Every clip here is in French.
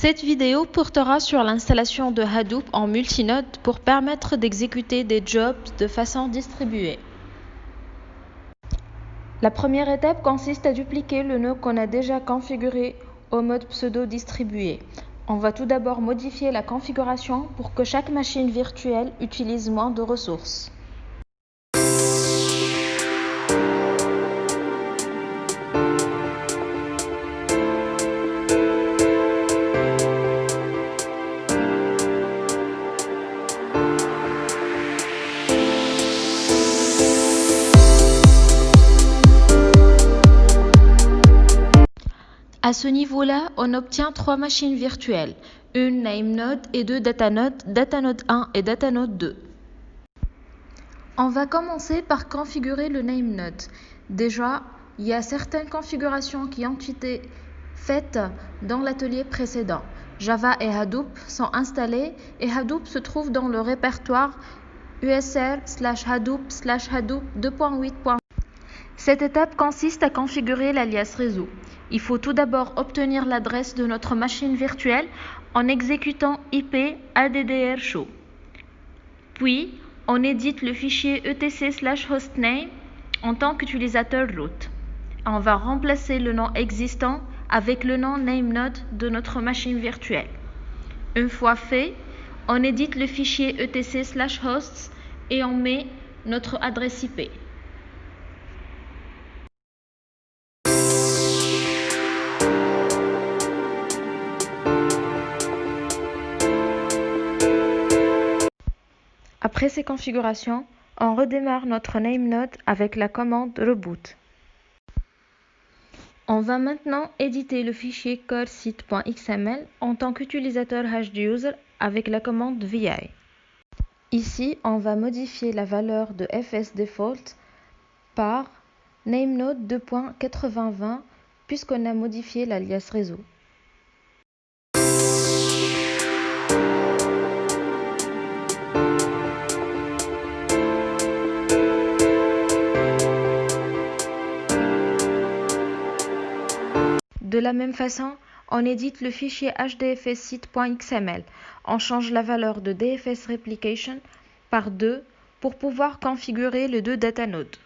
Cette vidéo portera sur l'installation de Hadoop en multinode pour permettre d'exécuter des jobs de façon distribuée. La première étape consiste à dupliquer le nœud qu'on a déjà configuré au mode pseudo-distribué. On va tout d'abord modifier la configuration pour que chaque machine virtuelle utilise moins de ressources. À ce niveau-là, on obtient 3 machines virtuelles, une NameNode et 2 DataNode, DataNode 1 et DataNode 2. On va commencer par configurer le NameNode. Déjà, il y a certaines configurations qui ont été faites dans l'atelier précédent. Java et Hadoop sont installés et Hadoop se trouve dans le répertoire usr/hadoop/hadoop 2.8. Cette étape consiste à configurer l'alias réseau. Il faut tout d'abord obtenir l'adresse de notre machine virtuelle en exécutant ip addr show. Puis, on édite le fichier etc/hostname en tant qu'utilisateur root. On va remplacer le nom existant avec le nom NameNode de notre machine virtuelle. Une fois fait, on édite le fichier etc/hosts et on met notre adresse IP. Après ces configurations, on redémarre notre NameNode avec la commande reboot. On va maintenant éditer le fichier coresite.xml en tant qu'utilisateur hduser avec la commande vi. Ici, on va modifier la valeur de fsdefault par NameNode 2.8020 puisqu'on a modifié l'alias réseau. De la même façon, on édite le fichier hdfssite.xml. On change la valeur de dfsreplication par 2 pour pouvoir configurer les 2 datanodes.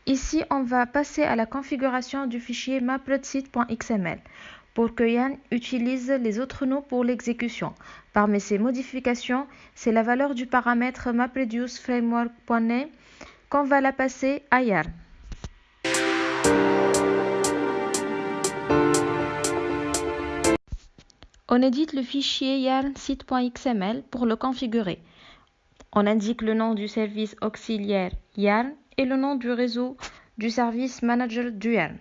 Ici, on va passer à la configuration du fichier maploadsite.xml pour que Yann utilise les autres noms pour l'exécution. Parmi ces modifications, c'est la valeur du paramètre MapReduceFramework.name qu'on va la passer à Yarn. On édite le fichier yarn-site.xml pour le configurer. On indique le nom du service auxiliaire Yarn et le nom du réseau du service manager du Yarn.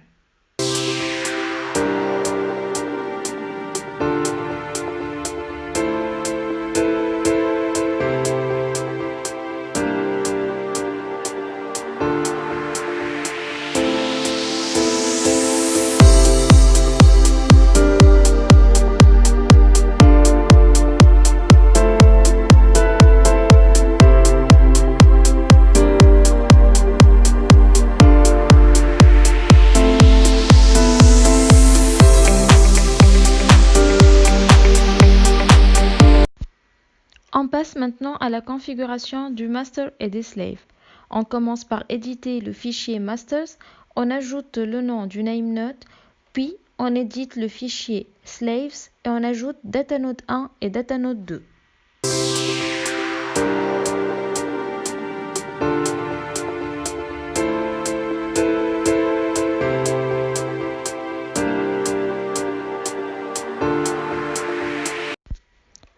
On passe maintenant à la configuration du master et des slaves. On commence par éditer le fichier masters, on ajoute le nom du NameNode, puis on édite le fichier slaves et on ajoute DataNode 1 et DataNode 2.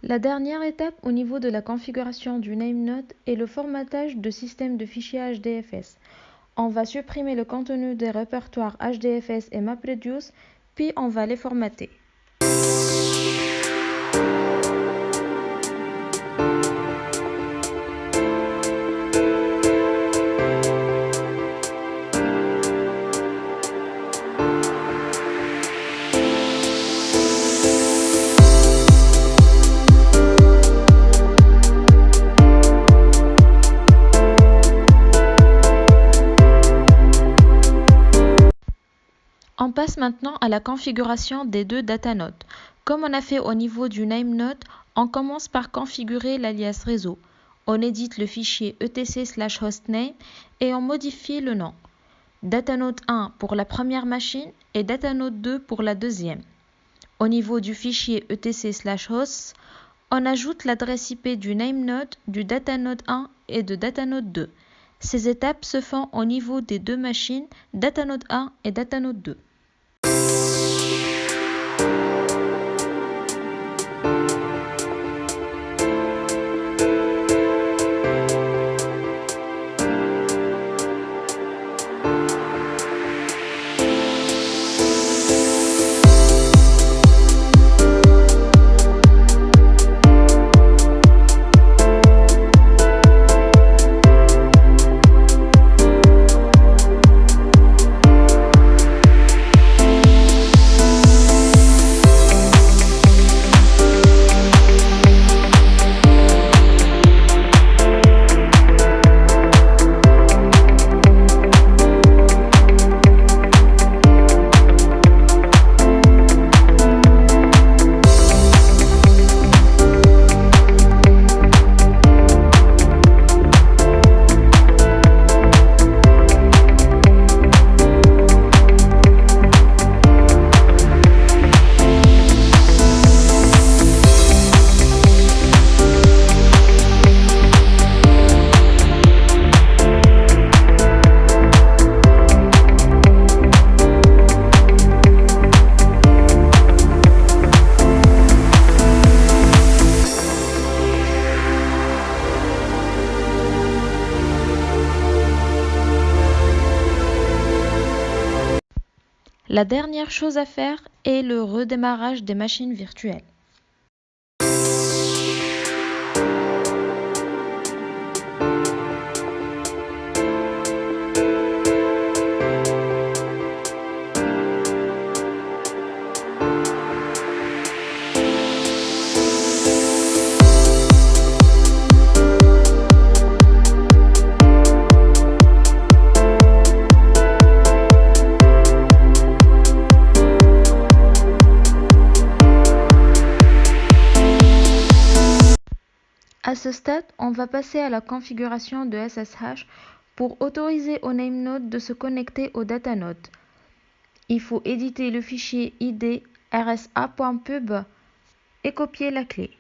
La dernière étape au niveau de la configuration du NameNode est le formatage de système de fichiers HDFS. On va supprimer le contenu des répertoires HDFS et MapReduce, puis on va les formater. passe maintenant à la configuration des deux datanodes. Comme on a fait au niveau du NameNode, on commence par configurer l'alias réseau. On édite le fichier etc/hostname et on modifie le nom. Datanode 1 pour la première machine et Datanode 2 pour la deuxième. Au niveau du fichier etc/hosts, on ajoute l'adresse IP du NameNode, du Datanode 1 et de Datanode 2. Ces étapes se font au niveau des deux machines Datanode 1 et Datanode 2. La dernière chose à faire est le redémarrage des machines virtuelles. À ce stade, on va passer à la configuration de SSH pour autoriser au NameNode de se connecter au datanode. Il faut éditer le fichier id rsa.pub et copier la clé.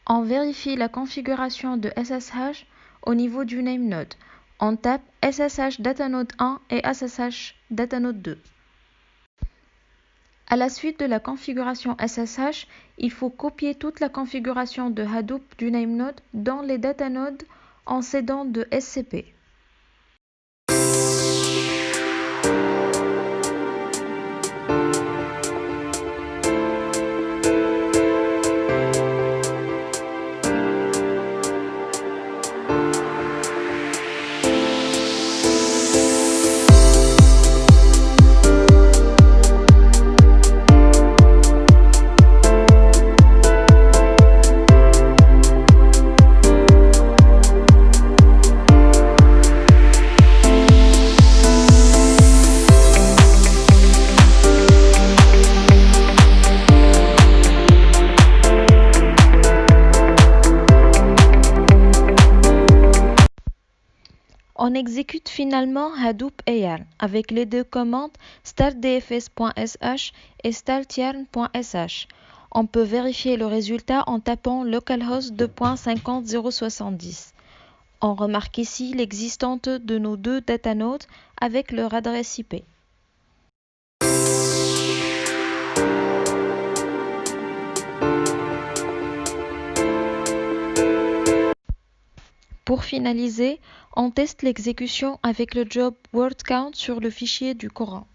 On vérifie la configuration de SSH au niveau du NameNode. On tape SSH Datanode 1 et SSH Datanode 2. À la suite de la configuration SSH, il faut copier toute la configuration de Hadoop du NameNode dans les datanodes en s'aidant de SCP. On exécute finalement Hadoop AR avec les deux commandes startdfs.sh et startyarn.sh. On peut vérifier le résultat en tapant localhost 2.50070. On remarque ici l'existence de nos deux datanodes avec leur adresse IP. Pour finaliser, on teste l'exécution avec le job word count sur le fichier du Coran.